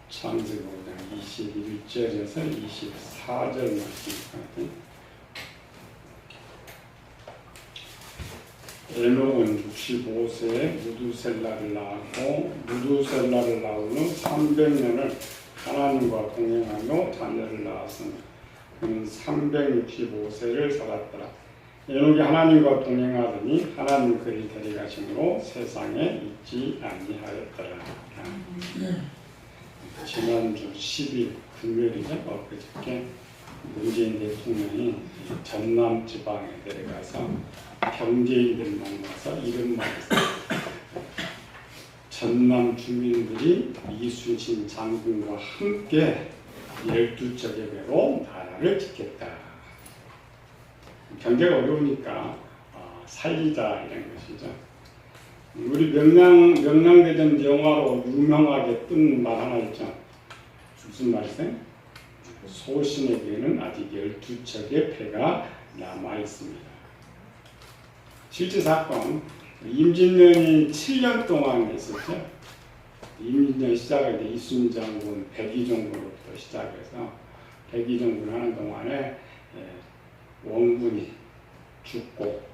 창세기 5장 21절에서 24절 말씀까지. 에녹은 65세에 무두셀라를 낳았고 무두셀라를 낳은 후 300년을 하나님과 동행하며 자녀를 낳았으며 그는 365세를 살았더라. 에녹이 하나님과 동행하더니 하나님 그를 데려가심으로 세상에 있지 아니하였더라. 지난주 10일 금요일이죠. 엊그저께 문재인 대통령이 전남 지방에 내려가서 경제인들 만나서 이런 말을 했어요. 전남 주민들이 이순신 장군과 함께 12척의 배로 나라를 짓겠다. 경제가 어려우니까 살리자 이런 것이죠. 우리 명랑대전 영화로 유명하게 뜬 말 하나 있죠. 무슨 말이세요? 소신에게는 아직 12척의 배가 남아 있습니다. 실제 사건, 임진년이 7년 동안 했었죠. 임진년 시작할 때 이순신 장군 백의종군으로부터 시작해서 백의종군 하는 동안에 원군이 죽고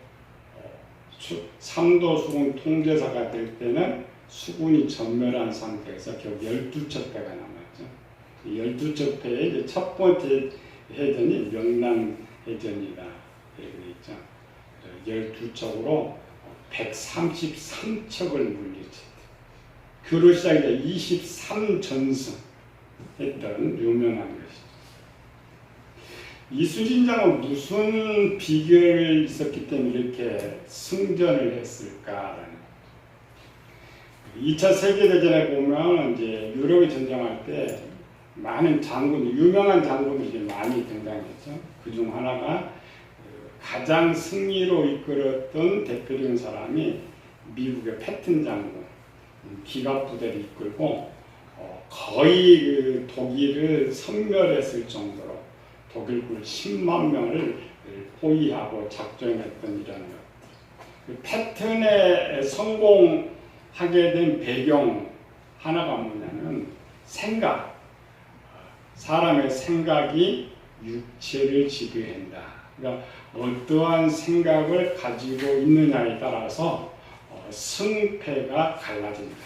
삼도 수군 통제사가 될 때는 수군이 전멸한 상태에서 결국 12척 배가 남았죠. 12척 배의 첫 번째 해전이 명랑해전이다. 이렇게 있죠. 12척으로 133척을 물리쳤다. 그로 시작해서 23전승 했던 유명한 것이죠. 이순신 장은 무슨 비결이 있었기 때문에 이렇게 승전을 했을까라는. 2차 세계대전에 보면 이제 유럽에 전쟁할 때 많은 장군, 유명한 장군들이 많이 등장했죠. 그중 하나가 가장 승리로 이끌었던 대표적인 사람이 미국의 패튼 장군, 기갑 부대를 이끌고 거의 그 독일을 섬멸했을 정도로 독일군 10만 명을 포위하고 작전했던 이런 것. 그 패턴에 성공하게 된 배경 하나가 뭐냐면 생각. 사람의 생각이 육체를 지배한다. 그러니까 어떠한 생각을 가지고 있느냐에 따라서 승패가 갈라진다.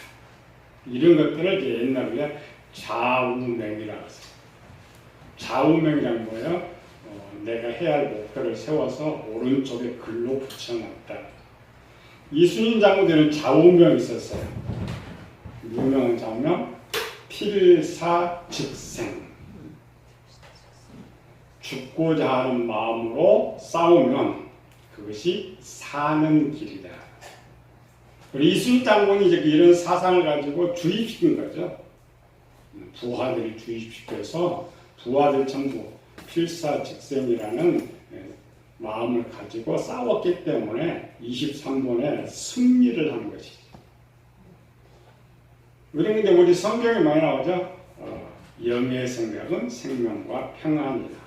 이런 것들을 이제 옛날에 좌우명이라고 했어요. 좌우명이란 뭐예요? 내가 해야 할 목표를 세워서 오른쪽에 글로 붙여놨다. 이순신 장군에는 좌우명이 있었어요. 유명한 좌우명, 필사즉생. 죽고자 하는 마음으로 싸우면 그것이 사는 길이다. 이순신 장군이 이제 이런 사상을 가지고 주입시킨 거죠. 부하들이 주입시켜서 부하들 전부 필사즉생이라는 마음을 가지고 싸웠기 때문에 23번에 승리를 한 것이죠. 그런데 우리 성경에 많이 나오죠. 영의 생각은 생명과 평안이다.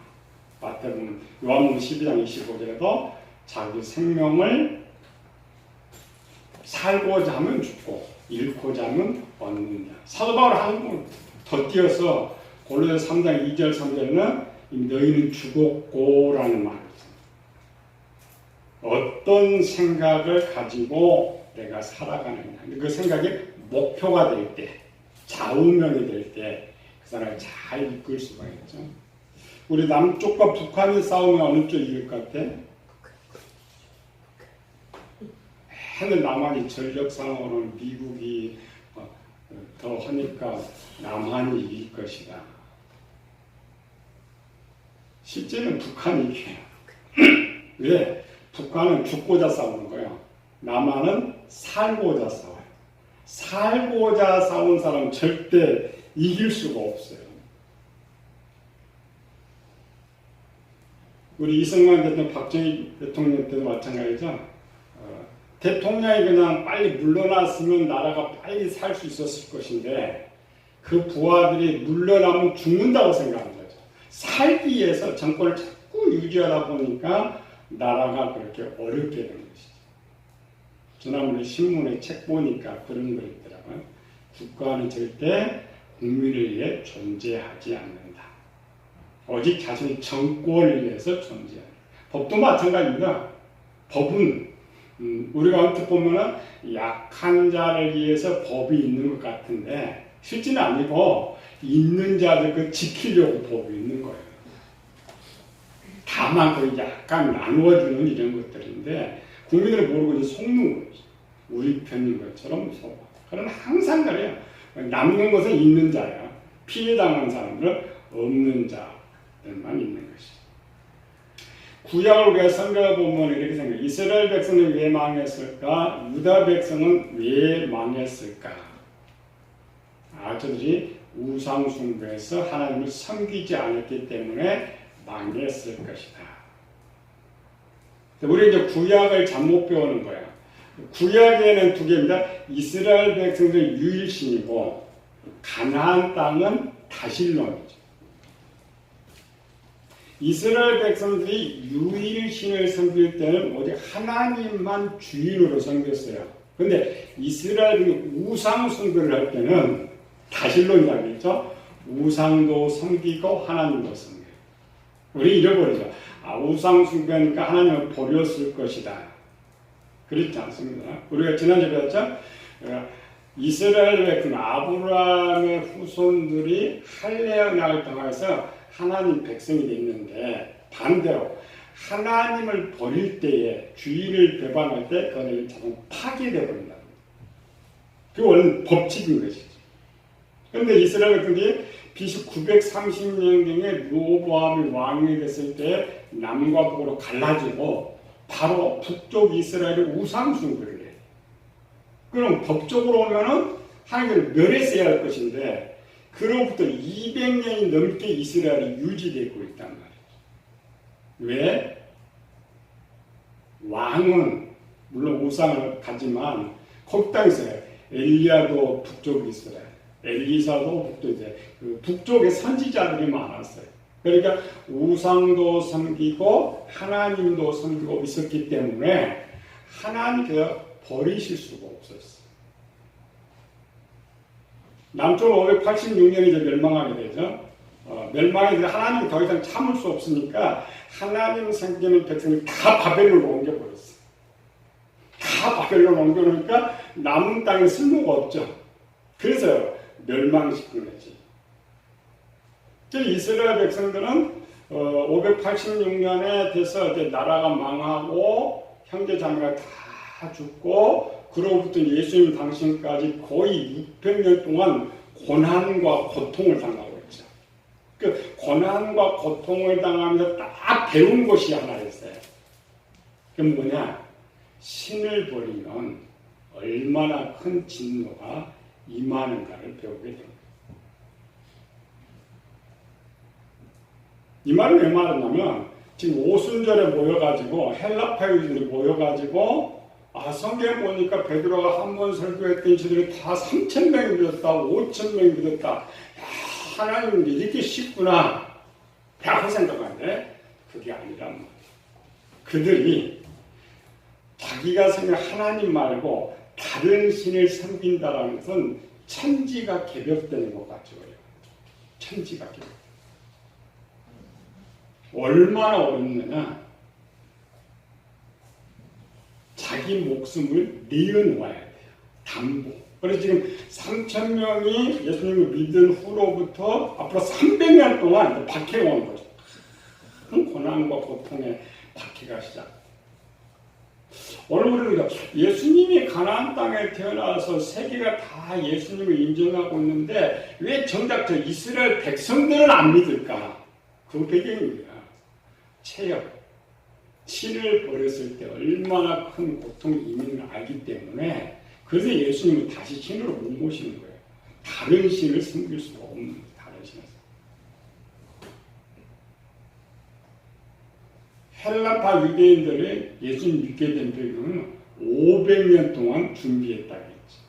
마태복음 요한복음 12장 25절에도 자기 생명을 살고자 하면 죽고 잃고자 하면 얻는다. 사도 바울 한 번 더 띄어서 골로새 3장 2절 3절에는 너희는 죽었고라는 말을 했습니다. 어떤 생각을 가지고 내가 살아가느냐. 그 생각이 목표가 될 때, 좌우명이 될 때 그 사람을 잘 이끌 수가 있죠. 우리 남쪽과 북한이 싸우면 어느 쪽 이길 것 같아? 맨날 남한이 전력상으로는 미국이 더 하니까 남한이 이길 것이다. 실제는 북한이 이겨요. 왜? 북한은 죽고자 싸우는 거예요. 남한은 살고자 싸워요. 살고자 싸운 사람은 절대 이길 수가 없어요. 우리 이승만 대통령, 박정희 대통령 때도 마찬가지죠. 대통령이 그냥 빨리 물러났으면 나라가 빨리 살 수 있었을 것인데 그 부하들이 물러나면 죽는다고 생각한 거죠. 살기 위해서 정권을 자꾸 유지하다 보니까 나라가 그렇게 어렵게 된 것이죠. 지난번에 신문에 책 보니까 그런 거 있더라고요. 국가는 절대 국민을 위해 존재하지 않는다. 오직 자신의 정권을 위해서 존재한다. 법도 마찬가지입니다. 법은 우리가 언뜻 보면은 약한 자를 위해서 법이 있는 것 같은데 실제는 아니고 있는 자들 그 지키려고 법이 있는 거예요. 다만 그 약간 나누어주는 이런 것들인데 국민들은 모르고 이제 속는 거죠. 우리 편인 것처럼 속아. 그러나 항상 그래요. 남는 것은 있는 자야. 피해당한 사람들은 없는 자들만 있는 것이죠. 구약을 우리가 성경을 보면 이렇게 생각해요. 이스라엘 백성은 왜 망했을까? 유다 백성은 왜 망했을까? 저들이 우상 숭배해서 하나님을 섬기지 않았기 때문에 망했을 것이다. 우리 이제 구약을 잘못 배우는 거야. 구약에는 두 개입니다. 이스라엘 백성들의 유일신이고 가나안 땅은 다실론이죠. 이스라엘 백성들이 유일신을 섬길 때는 오직 하나님만 주인으로 섬겼어요. 그런데 이스라엘이 우상 숭배를 할 때는 다실론이라고 했죠. 우상도 섬기고 하나님도 섬겨요. 우리 잃어버리죠. 우상 숭배하니까 하나님을 버렸을 것이다. 그렇지 않습니다. 우리가 지난주에 배웠죠. 이스라엘 백성 아브라함의 후손들이 할례 언약을 통해서 하나님 백성이 됐는데 반대로 하나님을 버릴 때에 주인을 배반할 때 그것을 자동 파괴되어 버린다. 그게 원래 법칙인 것이죠. 그런데 이스라엘 백성들이 BC 930년경에 르호보암이 왕이 됐을 때 남과 북으로 갈라지고 바로 북쪽 이스라엘이 우상 숭배를 해요. 그럼 법적으로 오면은 하나님을 멸했어야 할 것인데 그로부터 200년이 넘게 이스라엘이 유지되고 있단 말이죠. 왜? 왕은 물론 우상을 가지만 거기 땅에서 엘리야도 북쪽 이스라엘, 엘리사도 북쪽 이스라엘, 그 북쪽에 선지자들이 많았어요. 그러니까 우상도 섬기고 하나님도 섬기고 있었기 때문에 하나님께서 버리실 수가 없었어요. 남쪽은 586년에 이제 멸망하게 되죠. 멸망에 되면 하나님이 더 이상 참을 수 없으니까 하나님 섬기는 백성이 다 바벨론으로 옮겨버렸어요. 다 바벨론으로 옮겨놓으니까 남은 땅에 쓸모가 없죠. 그래서 멸망시킨 거지. 이스라엘 백성들은 586년에 돼서 이제 나라가 망하고 형제 자매가 다 죽고 그로부터 예수님 당신까지 거의 600년 동안 고난과 고통을 당하고 있죠. 그 고난과 고통을 당하면서 딱 배운 것이 하나 있어요. 그게 뭐냐? 신을 버리면 얼마나 큰 진노가 임하는가를 배우게 됩니다. 이 말을 왜 말하냐면 지금 오순절에 모여가지고 헬라파 유대인들이 모여가지고 성경에 보니까 베드로가 한 번 설교했더니 저들이 다 3,000명이 믿었다, 5,000명이 믿었다. 하나님은 이렇게 쉽구나 라고 생각하는데 그게 아니란 말이에요. 그들이 자기가 생각한 하나님 말고 다른 신을 섬긴다는 것은 천지가 개벽되는 것 같죠. 천지가 개벽. 얼마나 어렵느냐. 자기 목숨을 내어놓아야 돼요. 담보. 그래서 지금 3,000명이 예수님을 믿은 후로부터 앞으로 300년 동안 박해가 오는 거죠. 큰 고난과 고통의 박해가 시작. 오늘 우리는 예수님이 가나안 땅에 태어나서 세계가 다 예수님을 인정하고 있는데 왜 정작 저 이스라엘 백성들은 안 믿을까? 그 배경입니다. 체험. 신을 버렸을 때 얼마나 큰 고통이 있는지 알기 때문에 그래서 예수님은 다시 신으로 못 모시는 거예요. 다른 신을 섬길 수가 없는 거예요. 다른 신을. 헬라파 유대인들이 예수님 믿게 된 배경은 500년 동안 준비했다고 했죠.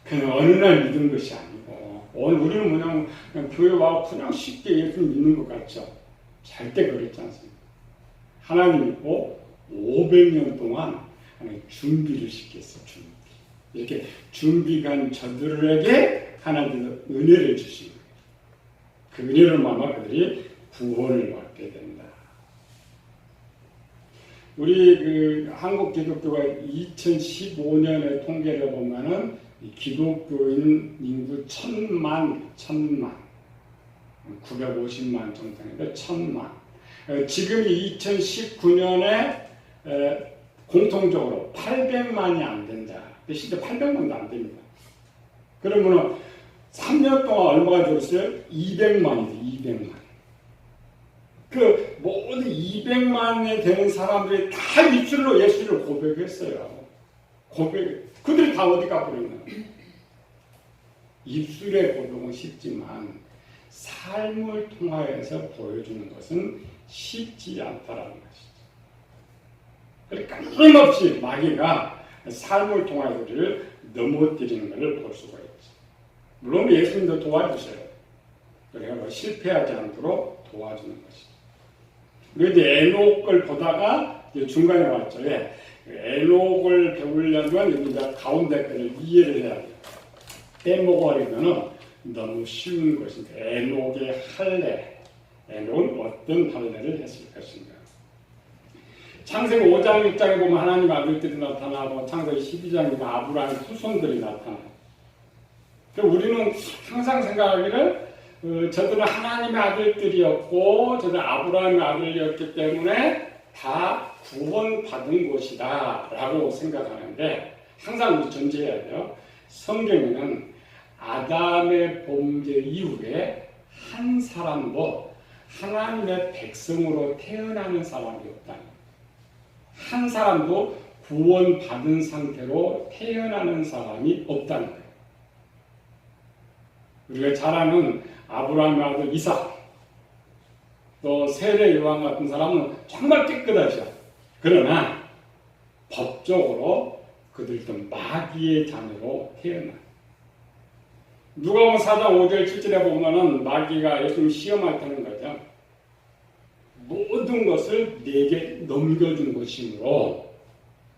그냥 어느 날 믿은 것이 아니고 오늘 우리는 뭐냐면 그냥 교회 와서 그냥 쉽게 예수님 믿는 것 같죠. 절대 그렇지 않습니다. 하나님 믿고 500년 동안 준비를 시켰어요. 준비. 이렇게 준비한 저들에게 하나님께서 은혜를 주신 거예요. 그 은혜를 말하면 그들이 구원을 받게 된다. 우리 그 한국 기독교가 2015년의 통계를 보면은 기독교인 인구 1,000만 950만 정도 되는데 1,000만. 지금 2019년에 공통적으로 800만이 안 된다. 실제 800만도 안 됩니다. 그러면 3년 동안 얼마가 줄었어요? 200만이죠. 200만. 그 모든 200만이 되는 사람들이 다 입술로 예수를 고백했어요. 그들이 다 어디 가버렸나? 입술의 고백은 쉽지만 삶을 통하여서 보여주는 것은 쉽지 않다라는 것이죠. 그러니까 끊임없이 마귀가 삶을 통하여 우리를 넘어뜨리는 것을 볼 수가 있죠. 물론 예수님도 도와주셔요. 우리가 실패하지 않도록 도와주는 것이죠. 우리 이제 에녹을 보다가 이제 중간에 왔죠. 에녹을 배우려면 이제 가운데 거를 이해를 해야 돼요. 빼먹어버리면 너무 쉬운 것인데 에녹의 할례, 에녹은 어떤 할례를 했을 것인가. 창세기 5장 6장에 보면 하나님 아들들이 나타나고 창세기 12장에 아브라함의 후손들이 나타나요. 우리는 항상 생각하기를 저들은 하나님의 아들들이었고 저들은 아브라함의 아들이었기 때문에 다 구원받은 것이다 라고 생각하는데 항상 우리 전제해야 돼요. 성경에는 아담의 범죄 이후에 한 사람도 하나님의 백성으로 태어나는 사람이 없다. 한 사람도 구원받은 상태로 태어나는 사람이 없다는 거예요. 우리가 잘 아는 아브라함의 아들 이삭, 또 세례 요한 같은 사람은 정말 깨끗하죠. 그러나 법적으로 그들도 마귀의 자녀로 태어나요. 누가복음 4장 5절 7절에 보면은 마귀가 예수님 시험할 때는 거죠. 모든 것을 내게 넘겨준 것이므로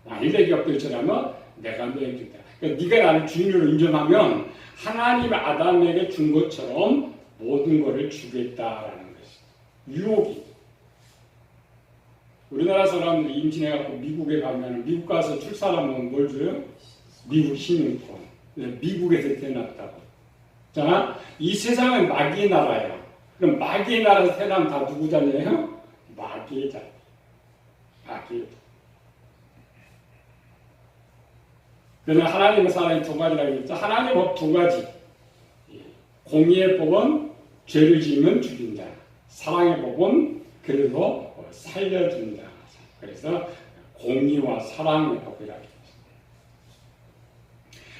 만일 내게 엎드려면 내가 너에게 준다. 그러니까 네가 나를 주인으로 인정하면 하나님 아담에게 준 것처럼 모든 것을 주겠다라는 것이죠. 유혹이. 우리나라 사람들이 임신해갖고 미국에 가면 미국 가서 출산하면 뭘 줘요? 미국 시민권. 미국에서 태어났다고. 자, 이 세상은 마귀의 나라예요. 그럼 마귀의 나라에서 태어나면 다 누구 자녀예요? 마귀의 자녀. 마귀. 그러나 하나님의 사랑이 두 가지라고 했죠. 하나님의 법 두 가지. 공의의 법은 죄를 지으면 죽인다. 사랑의 법은 그래도 살려준다. 그래서 공의와 사랑의 법이라고 했습니다.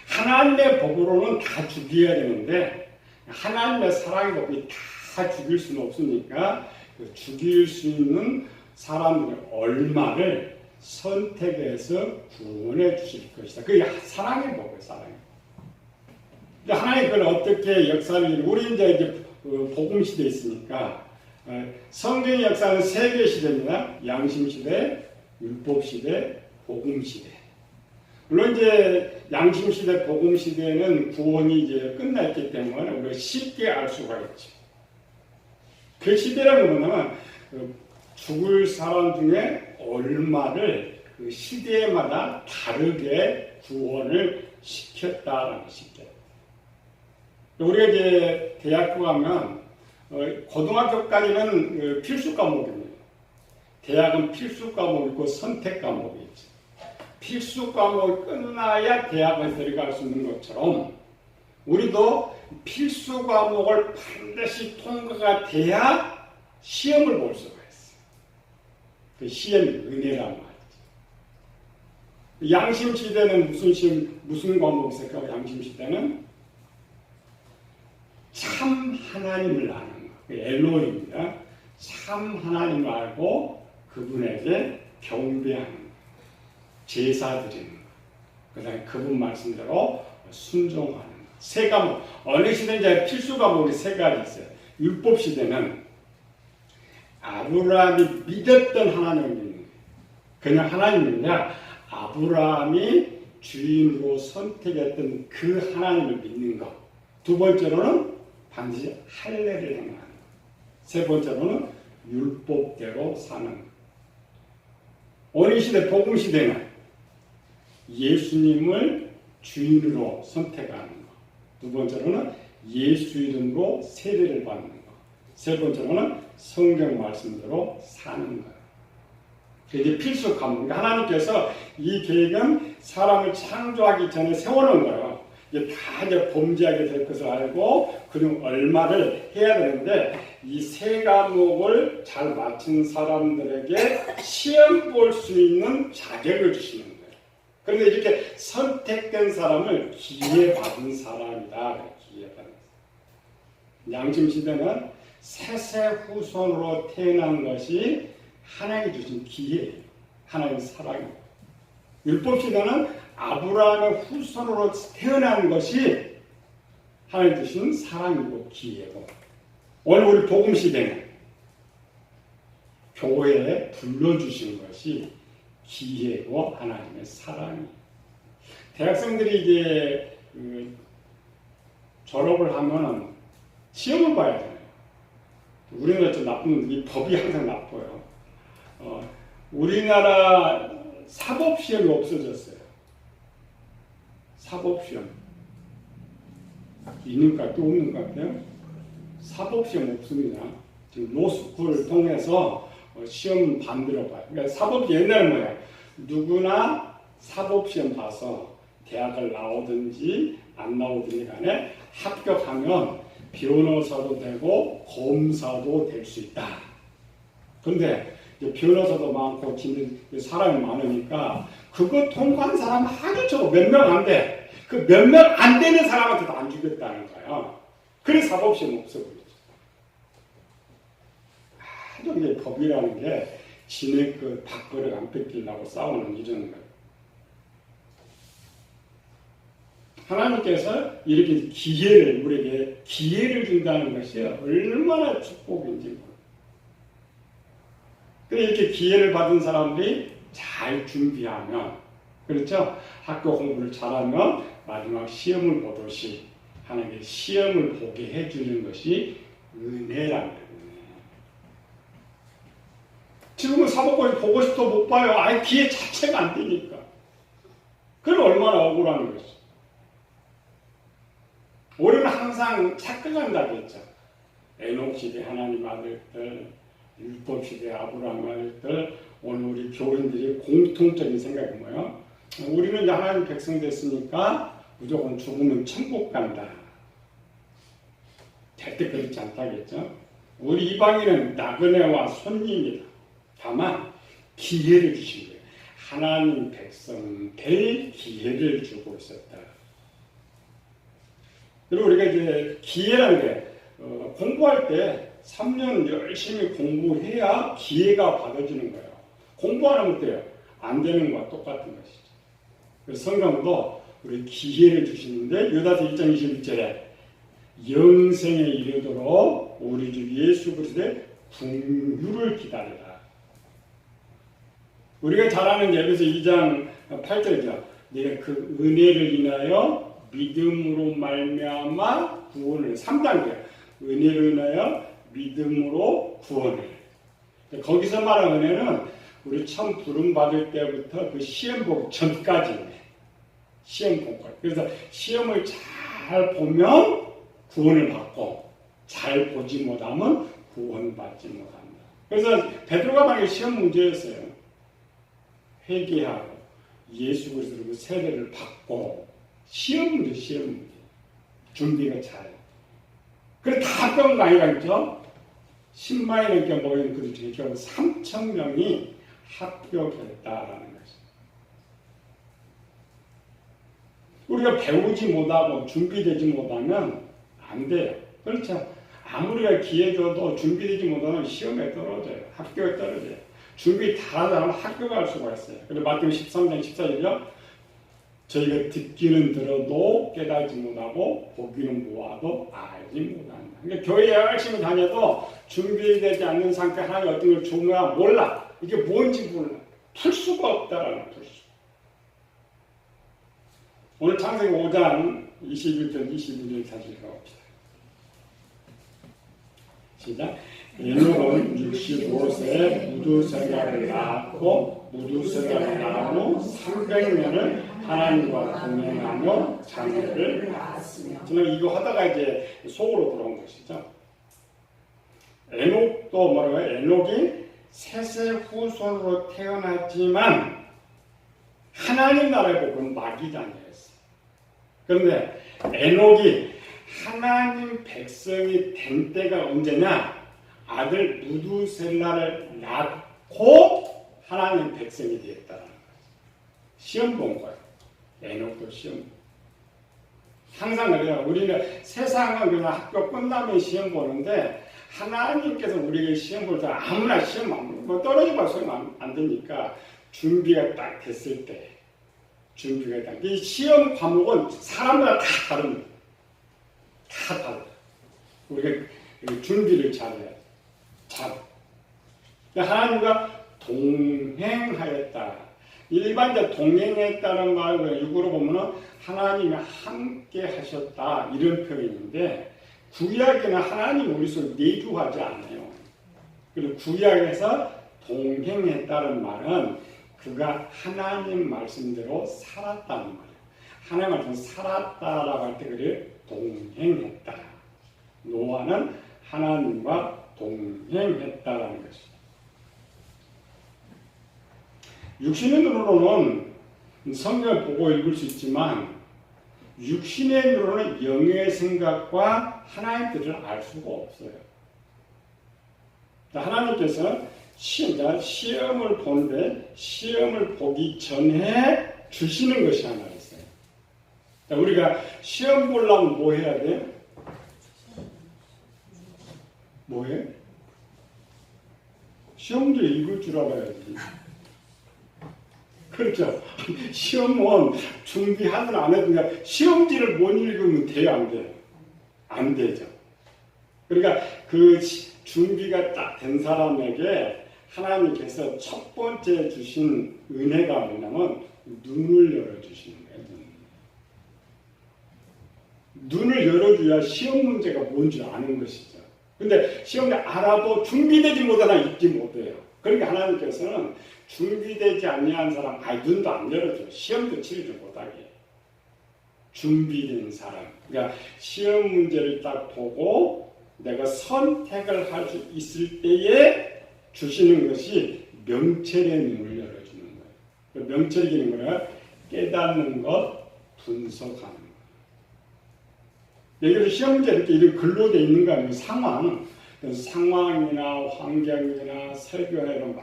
하나님의 법으로는 다 죽여야 되는데 하나님의 사랑의 법이 다 죽일 수는 없으니까 그 죽일 수 있는 사람들의 얼마를 선택해서 구원해 주실 것이다. 그게 사랑의 법이에요. 사랑의 법. 하나님 그걸 어떻게 역사를 우리 이제 복음 시대에 있으니까 성경의 역사는 세 개 시대입니다. 양심 시대, 율법 시대, 복음 시대. 물론 이제 양심 시대, 복음 시대는 구원이 이제 끝났기 때문에 우리가 쉽게 알 수가 있죠. 그 시대라는 뭐냐면 죽을 사람 중에 얼마를 그 시대마다 다르게 구원을 시켰다라는 것이죠. 우리가 이제 대학교 가면 고등학교까지는 필수 과목입니다. 대학은 필수 과목이 있고 선택 과목이 있죠. 필수 과목이 끝나야 대학에 들어갈 수 있는 것처럼 우리도 필수 과목을 반드시 통과가 돼야 시험을 볼 수가 있어요. 그 시험이 은혜란 말이죠. 양심 시대는 무슨 시험, 무슨 과목이 있을까? 양심 시대는 참 하나님을 아는 것, 엘로입니다. 참 하나님을 알고 그분에게 경배하는 것, 제사 드리는 것, 그 다음에 그분 말씀대로 순종하는 것. 세 과목, 어느 시대인지 필수 과목이 세 가지 있어요. 율법 시대는 아브라함이 믿었던 하나님을 믿는 거예요. 그냥 하나님이 아니라 아브라함이 주인으로 선택했던 그 하나님을 믿는 것. 두 번째로는 반드시 할례를 행하는 것. 세 번째로는 율법대로 사는 것. 오늘 시대 복음 시대는 예수님을 주인으로 선택하는 것. 두 번째로는 예수 이름으로 세례를 받는 것. 세 번째로는 성경 말씀대로 사는 것. 이게 필수 과목. 하나님께서 이 계획은 사람을 창조하기 전에 세워놓은 거예요. 이게 다 이제 범죄하게 될 것을 알고 그리고 얼마를 해야 되는데 이 세 과목을 잘 마친 사람들에게 시험 볼 수 있는 자격을 주시는 거예요. 그런데 이렇게 선택된 사람을 기회 받은 사람이다. 기회 받은 사람. 양심 시대는 세세 후손으로 태어난 것이 하나님이 주신 기회예요. 하나님의 사랑이에요. 율법 시대는 아브라함의 후손으로 태어난 것이 하나님 주신 사랑이고 기회고, 오늘 우리 복음 시대는 교회에 불러주신 것이 기회고 하나님의 사랑이에요. 대학생들이 이제 졸업을 하면 시험을 봐야 되잖아요. 우리나라 좀 나쁜 이 법이 항상 나빠요. 우리나라 사법시험이 없어졌어요. 사법시험. 있는 것 같아요? 없는 것 같아요? 사법시험 없습니다. 지금 로스쿨을 통해서 시험 반대로 봐요. 그러니까 사법이 옛날에 뭐예요? 누구나 사법시험 봐서 대학을 나오든지 안 나오든지 간에 합격하면 변호사도 되고 검사도 될 수 있다. 그런데 변호사도 많고 사람이 많으니까 그거 통과한 사람 아주 적어. 몇 명 안 돼. 그 몇 명 안 되는 사람한테도 안 주겠다는 거예요. 그래서 사법시험 없어 보이죠. 아주 이게 법이라는 게 지네 그 밥그릇 안 뺏기려고 싸우는 이런 거예요. 하나님께서 이렇게 기회를, 우리에게 기회를 준다는 것이 얼마나 축복인지 모릅니다. 이렇게 기회를 받은 사람들이 잘 준비하면, 그렇죠? 학교 공부를 잘하면 마지막 시험을 보듯이 하나님께 시험을 보게 해주는 것이 은혜라는 거예요. 지금은 사법고시 보고 싶어도 못 봐요. 아예 기회 자체가 안 되니까. 그럼 얼마나 억울한 것이죠. 우리는 항상 착각한다고 했죠. 에녹 시대 하나님 아들들, 율법 시대 아브라함 아들들, 오늘 우리 교인들이 공통적인 생각이 뭐예요? 우리는 이제 하나님 백성 됐으니까 무조건 죽으면 천국 간다. 절대 그렇지 않다겠죠. 우리 이방인은 나그네와 손님이다. 다만 기회를 주신 거예요. 하나님 백성 될 기회를 주고 있었다. 그리고 우리가 이제 기회라는 게 공부할 때 3년 열심히 공부해야 기회가 받아지는 거예요. 공부 안 하면 어때요? 안 되는 거와 똑같은 것이죠. 그래서 성경도 우리 기회를 주시는데 유다서 1장 21절에 영생에 이르도록 우리 주 예수 그리스도의 긍휼을 기다리라. 우리가 잘 아는 에베소 2장 8절이죠. 네가 그 은혜를 인하여 믿음으로 말미암아 구원을 3단계 은혜로 인하여 믿음으로 구원을. 거기서 말하는 은혜는 우리 처음 부름 받을 때부터 그 시험 보기 전까지네. 시험 공부. 그래서 시험을 잘 보면 구원을 받고 잘 보지 못하면 구원받지 못한다. 그래서 베드로가 만약에 시험 문제였어요. 회개하고 예수 그리스도로 세례를 받고 시험 문제, 시험 문제. 준비가 잘. 그래 다 합격한 거 아니겠죠? 10만이 넘게 모인 그 중에 결국 3,000명이 합격했다라는 것입니다. 우리가 배우지 못하고 준비되지 못하면 안 돼요. 그렇죠? 아무리 기회 줘도 준비되지 못하면 시험에 떨어져요. 합격에 떨어져요. 준비 다 하면 합격할 수가 있어요. 그래서 마태복음 13장 14절이요. 저희가 듣기는 들어도 깨닫지 못하고 보기는 보아도 알지 못한다. 그러니까 교회에 열심히 다녀도 준비되지 않는 상태 하나님 어떤 걸 좋은 거야 몰라. 이게 뭔지 몰라. 풀 수가 없다라는 풀 수. 오늘 창세기 5장 21절 22절 다시 읽어봅시다. 시작. 에녹은 65세에 무두셀라를 낳았고 무두셀라를 낳은 후 300년을 하나님과 동행하며 자녀를 낳았으며. 저는 이거 하다가 이제 속으로 들어온 것이죠. 에녹도 뭐라고요? 에녹이 셋의 후손으로 태어났지만 하나님 나라의 복은 마귀자녀였어요. 그런데 에녹이 하나님 백성이 된 때가 언제냐? 아들 무두셀라를 낳고 하나님 백성이 되었다는 거예요. 시험 본 거예요. 에녹도 시험. 항상 그래요. 우리는 세상은 그냥 학교 끝나면 시험 보는데 하나님께서 우리에게 시험 볼 때 아무나 시험 뭐 떨어지면 소용 안 되니까 준비가 딱 됐을 때 준비가 딱. 이 시험 과목은 사람마다 다 다릅니다. 다 달라. 우리가 준비를 잘해야 돼. 하나님과 동행하였다. 일반적 동행했다는 말을 육으로 보면 하나님이 함께 하셨다 이런 표현인데 구약에는 하나님 우리 속에 내주하지 않아요. 그리고 구약에서 동행했다는 말은 그가 하나님 말씀대로 살았다는 말이에요. 하나님 말씀 살았다라고 할 때 그래 동행했다. 노아는 하나님과 동행했다라는 것입니다. 육신의 눈으로는 성경을 보고 읽을 수 있지만 육신의 눈으로는 영의 생각과 하나님의 뜻을 알 수가 없어요. 하나님께서 시험을 보는데 시험을 보기 전에 주시는 것이 하나 있어요. 우리가 시험 보려면 뭐 해야 돼요? 뭐해? 시험도 읽을 줄 알아야지. 그렇죠. 시험은 준비하든 안 해든 시험지를 못 읽으면 돼요, 안 돼요? 안 되죠. 그러니까 그 준비가 딱 된 사람에게 하나님께서 첫 번째 주신 은혜가 뭐냐면 눈을 열어주시는 거예요. 눈을 열어줘야 시험 문제가 뭔지 아는 것이죠. 근데 시험을 알아도 준비되지 못하나 읽지 못해요. 그러니까 하나님께서는 준비되지 아니한 사람, 눈도 안 열어줘. 시험도 치르지 못하게. 준비된 사람. 그러니까 시험 문제를 딱 보고 내가 선택을 할 수 있을 때에 주시는 것이 명철의 눈을 열어주는 거예요. 명철이라는 것은 깨닫는 것, 분석하는 것. 여기서 시험 문제 이렇게 이런 글로 되어 있는 거 아니에요. 상황이나 환경이나 설교나 이런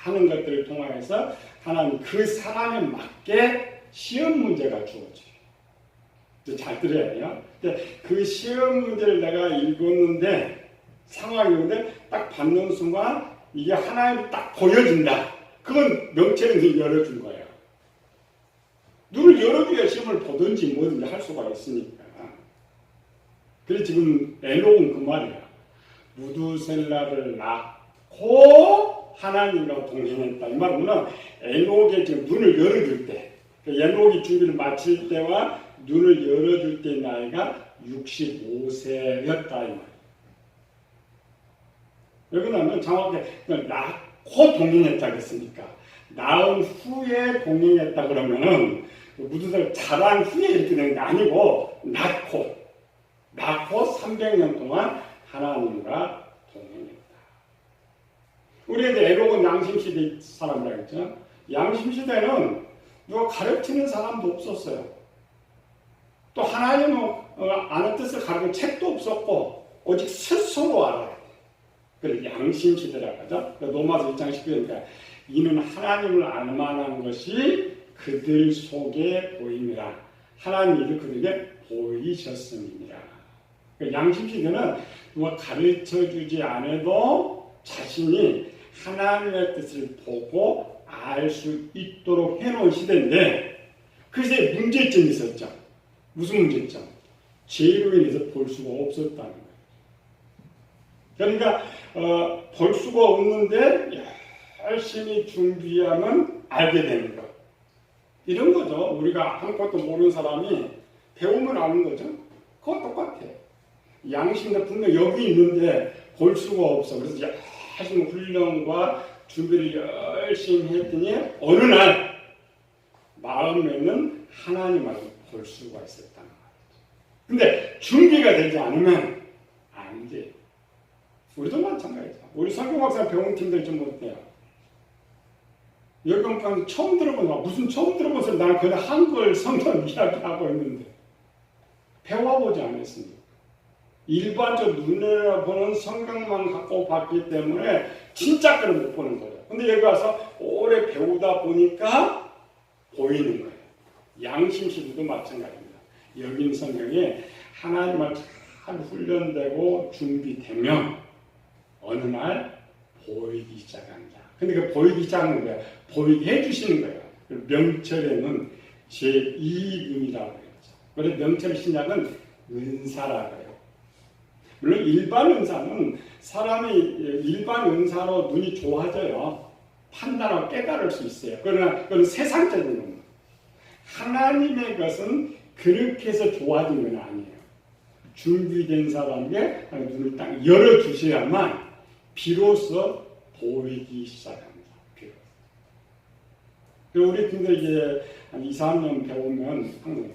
많은 것들을 통해서 하나님 그 사람에 맞게 시험 문제가 주어져요. 잘 들어야 돼요. 그 시험 문제를 내가 읽었는데 상황이 오는데 딱 받는 순간 이게 하나님 딱 보여진다. 그건 명철의 눈을 열어준 거예요. 눈을 열어줘야 시험을 보든지 뭐든지 할 수가 있으니까. 그래서 지금 에녹은 그 말이야. 무두셀라를 낳고 하나님과 동행했다. 이 말은 에녹의 지금 눈을 열어줄 때, 에녹이 준비를 마칠 때와 눈을 열어줄 때 나이가 65세였다. 이 말이야. 여기는 정확히 낳고 동행했다 그랬으니까 낳은 후에 동행했다 그러면은 무두셀라 자란 후에 이렇게 된 게 아니고 낳고 300년 동안 하나님과 동행했다. 우리 이제 에녹은 양심시대 사람이라고 했죠. 양심시대는 누가 가르치는 사람도 없었어요. 또 하나님은 아는 뜻을 가르치는 책도 없었고 오직 스스로 알아야 돼. 그래서 양심시대라고 하죠. 로마서 1장 19절이니까 이는 하나님을 알만한 것이 그들 속에 보임이라. 하나님이 그들에게 보이셨음이니라. 양심시대는 누가 가르쳐주지 않아도 자신이 하나님의 뜻을 보고 알 수 있도록 해놓은 시대인데 그래서 문제점이 있었죠. 무슨 문제점? 죄로 인해서 볼 수가 없었다는 거예요. 그러니까 볼 수가 없는데 열심히 준비하면 알게 되는 것. 이런 거죠. 우리가 아무것도 모르는 사람이 배우면 아는 거죠. 그거 똑같아. 양심도 분명 여기 있는데 볼 수가 없어. 그래서 열심히 훈련과 준비를 열심히 했더니 어느 날 마음에는 하나님을 볼 수가 있었단 말이죠. 근데 준비가 되지 않으면 안 돼. 우리도 마찬가지죠. 우리 성경학사 배운 팀들 좀 어때요? 여기 오면 처음 들어본 거 무슨 처음 들어본 소리 나는 그냥 한글 성경 이야기하고 있는데 배워보지 않았습니다. 일반적으로 눈으로 보는 성경만 갖고 봤기 때문에 진짜 그걸 못 보는 거예요. 근데 여기 와서 오래 배우다 보니까 보이는 거예요. 양심시도도 마찬가지입니다. 여기 있는 성경에 하나님을 잘 훈련되고 준비되면 어느 날 보이기 시작합니다. 근데 그 보이기 시작하는 거예요. 보이게 해주시는 거예요. 명철에는 제2눈이라고 했죠. 그래서 명철 신약은 은사라고 해요. 물론 일반 은사는 사람이 일반 은사로 눈이 좋아져요. 판단하고 깨달을 수 있어요. 그러나 그건 세상적인 겁니다. 하나님의 것은 그렇게 해서 좋아진 건 아니에요. 준비된 사람에게 눈을 딱 열어주셔야만 비로소 보이기 시작합니다. 우리 팀들 이제 한 2, 3년 배우면 항상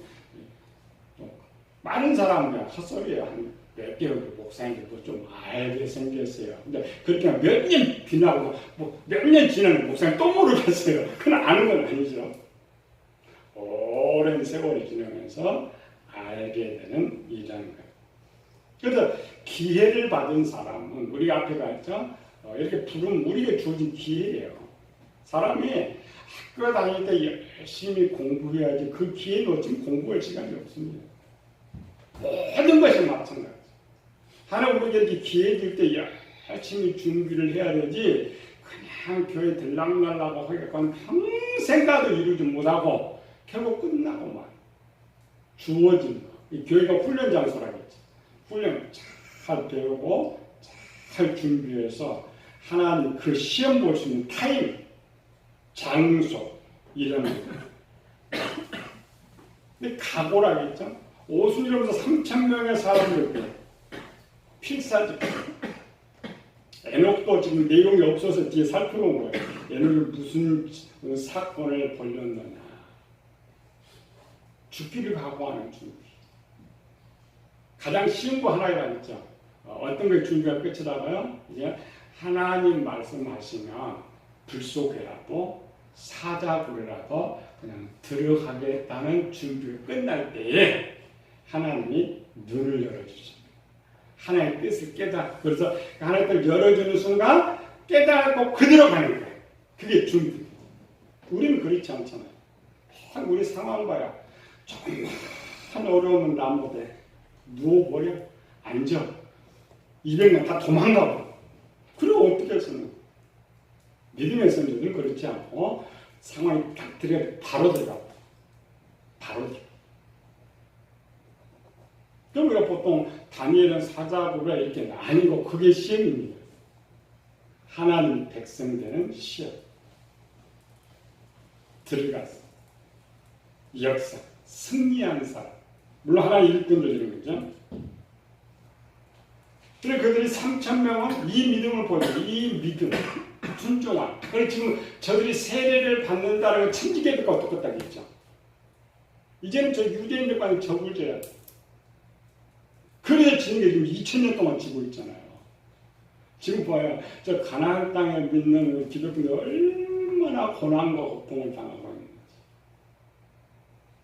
많은 사람들 헛소리예요. 한 몇 개월 목사님들도 좀 알게 생겼어요. 근데 그렇게 몇 년 지나고 몇 년 지나는 목사님 또 모르겠어요. 그건 아는 건 아니죠. 오랜 세월이 지나면서 알게 되는 일이라는 거예요. 그래서 기회를 받은 사람은 우리가 앞에 갔죠. 이렇게 부르면 우리에게 주어진 기회예요. 사람이 학교 다닐 때 열심히 공부해야지 그 기회 놓치면 공부할 시간이 없습니다. 모든 것이 마찬가지죠. 하나님 우리에게 이렇게 기회 줄 때 열심히 준비를 해야 되지 그냥 교회 들락날라고 하겠건 평생 가도 이루지 못하고 결국 끝나고만 주어진 거. 이 교회가 훈련 장소라겠지. 훈련 잘 배우고 잘 준비해서 하나님 그 시험 볼 수 있는 타임, 장소 이런 거. 근데 각오라겠죠. 오순절부터 3,000명의 사람들 필사적. 에녹도 지금 내용이 없어서 뒤에 살펴본 거예요. 에녹이 무슨 사건을 벌였느냐. 죽기를 각오하는 준비. 가장 쉬운 거 하나가 있죠. 어떤 게 준비가 끝이라고요? 이제 하나님 말씀하시면 불 속에라도 사자굴에라도 그냥 들어가겠다는 준비가 끝날 때에 하나님이 눈을 열어주십니다. 하나님의 뜻을 그래서 하나님의 뜻을 열어주는 순간 깨닫고 그대로 가는 거예요. 그게 준비. 우리는 그렇지 않잖아요. 우리 상황 봐요. 조금만 어려우면 나무대 누워버려. 앉아. 200명 다 도망가버려. 그리고 어떻게 했으면 믿음의 선조는 그렇지 않고 상황이 딱 들어가 바로 들어가고 바로 들어가. 그럼 우리가 보통 다니엘은 사자굴에 이렇게 나뉘고 그게 시험입니다. 하나님 백성되는 시험. 들어가서 역사, 승리하는 사람. 물론 하나님 일꾼도 이런 거죠. 그래 그들이 3,000명은 이 믿음을 보죠. 이 믿음, 순종함. 그래서 지금 저들이 세례를 받는다는 건 천지개벽과 똑같다겠죠. 이제는 저 유대인들과는 적을 져야 돼. 그래서 지는 게 지금 2,000년 동안 지고 있잖아요. 지금 봐요. 저 가나안 땅에 믿는 기독교인들 얼마나 고난과 고통을 당하고 있는지.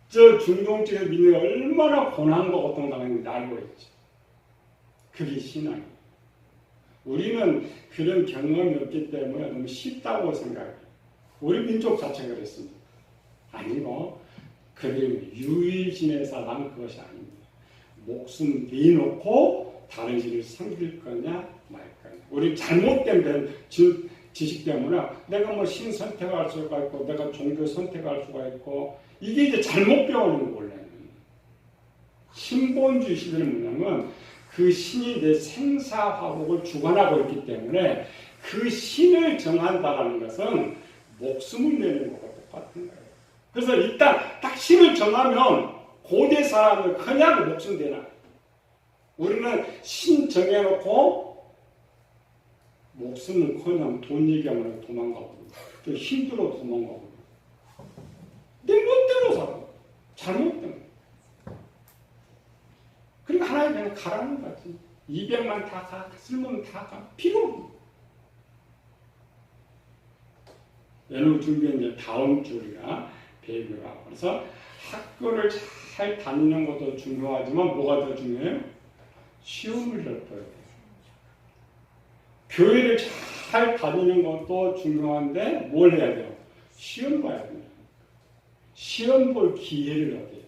저 중동 쪽에 믿는 얼마나 고난과 고통을 당하는지 알고 있죠. 그게 신앙이에요. 우리는 그런 경험이 없기 때문에 너무 쉽다고 생각해요. 우리 민족 자체가 그랬습니다. 아니고 그들은 유일신의 사람 그것이 아닙니다. 목숨 내놓고 다른 신을 섬길 거냐 말 거냐. 우리 잘못된 지식 때문에 내가 뭐 신 선택할 수가 있고 내가 종교 선택할 수가 있고 이게 이제 잘못 배우는 거예요. 신본주의 시대는 뭐냐면 그 신이 내 생사화복을 주관하고 있기 때문에 그 신을 정한다는 것은 목숨을 내는 것과 똑같은 거예요. 그래서 일단 딱 신을 정하면 고대 사람은 그냥 목숨 대나. 우리는 신 정해놓고 목숨은 그냥 돈 얘기하면 도망가고 또 힘들어 도망가고 내 멋대로 살아. 잘못된 거. 그리고 하나님 그냥 가라는 거지. 200만 다 가. 쓸모는 다 가. 필요 없는. 얘는 준비한 이제 다음 주 우리가 배우기로 하고. 그래서 학교를 잘 다니는 것도 중요하지만 뭐가 더 중요해요? 시험을 잘 봐야 돼요. 교회를 잘 다니는 것도 중요한데 뭘 해야 돼요? 시험 봐야 돼요. 시험 볼 기회를 얻어요.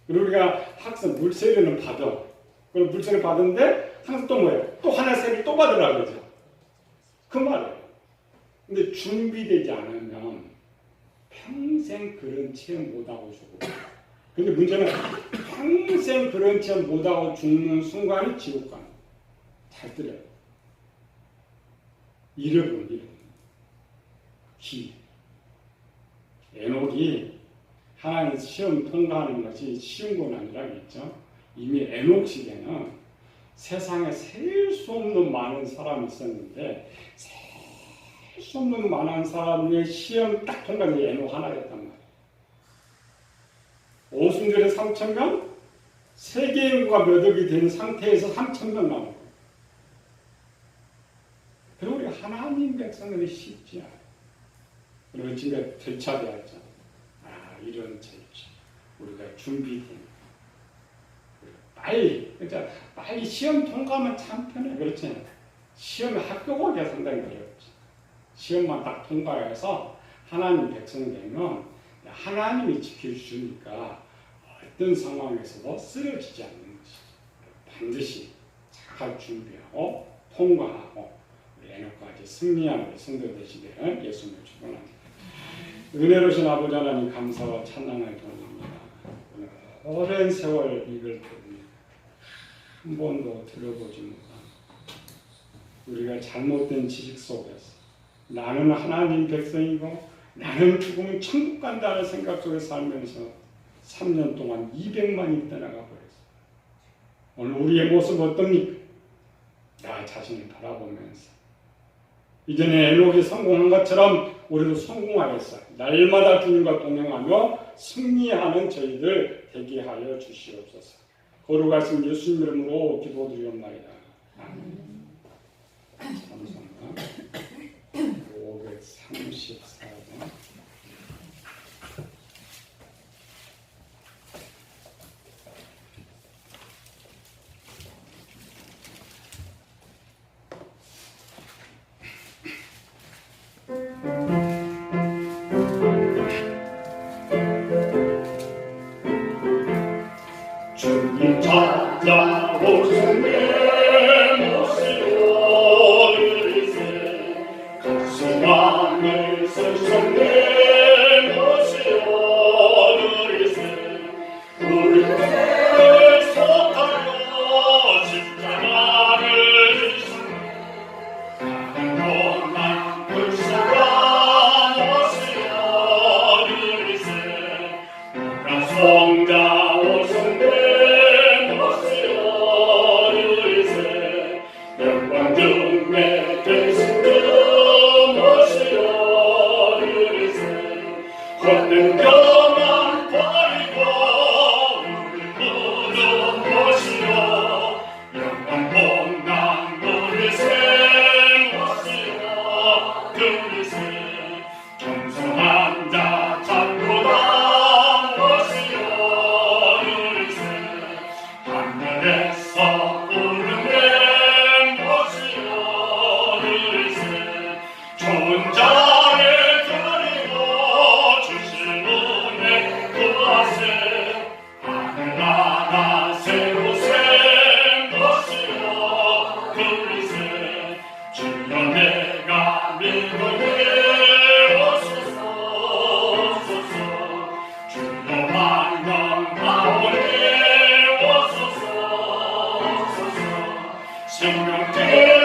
그리고 우리가 학생 물세례는 받아. 그럼 물세례 받은데 항상 또 뭐예요? 또 하나 세례 또 받으라 그러죠. 그 말이에요. 근데 준비되지 않으면 평생 그런 체험 못하고 죽고. 근데 문제는 평생 그런 체험 못하고 죽는 순간이 지옥 가는. 잘 들어요. 잃어버린 기. 에녹이 하나님 시험 통과하는 것이 쉬운 건 아니라겠죠. 이미 에녹 시대는 세상에 셀 수 없는 많은 사람이 있었는데 셀 수 없는 많은 사람의 시험 딱 통과해서 에녹 하나였단 말이에요. 오순절에 3,000명, 세계 인구가 몇 억이 되는 상태에서 3,000명 남은 거예요. 그리고 우리 하나님 백성들이 쉽지 않아요. 그리고 지금 절차되었죠. 이런 절차. 우리가 준비된. 그러니까 빨리 시험 통과하면 참 편해. 그렇지? 시험에 학교 가기가 상당히 어렵지. 시험만 딱 통과해서 하나님 백성 되면 하나님이 지켜주니까 어떤 상황에서도 쓰러지지 않는 것이죠. 반드시 잘 준비하고 통과하고 우리 에녹까지 승리하는 성도 되시기를 예수님을 축원합니다. 은혜로우신 아버지 하나님 감사와 찬양을 드립니다. 오랜 세월 이걸 들으니 한 번도 들어보지 못한 우리가 잘못된 지식 속에서 나는 하나님 백성이고 나는 죽으면 천국 간다는 생각 속에 살면서 3년 동안 200만이 떠나가 버렸어요. 오늘 우리의 모습 어떻습니까? 나 자신을 바라보면서 이전에 에녹이 성공한 것처럼 우리도 성공하겠어. 날마다 주님과 동행하며 승리하는 저희들 되게 하여 주시옵소서. 거룩하신 예수님 이름으로 기도드리옵나이다. 아멘. 감사합니다. 534번. 주님 찾아오신 내 모시오 누리세 가시방을 쓰신 내 모시오 누리세 우리를 속하여 십자가를 지신 나는 동안 불쌍한 모시오 누리세 나 성자 생명대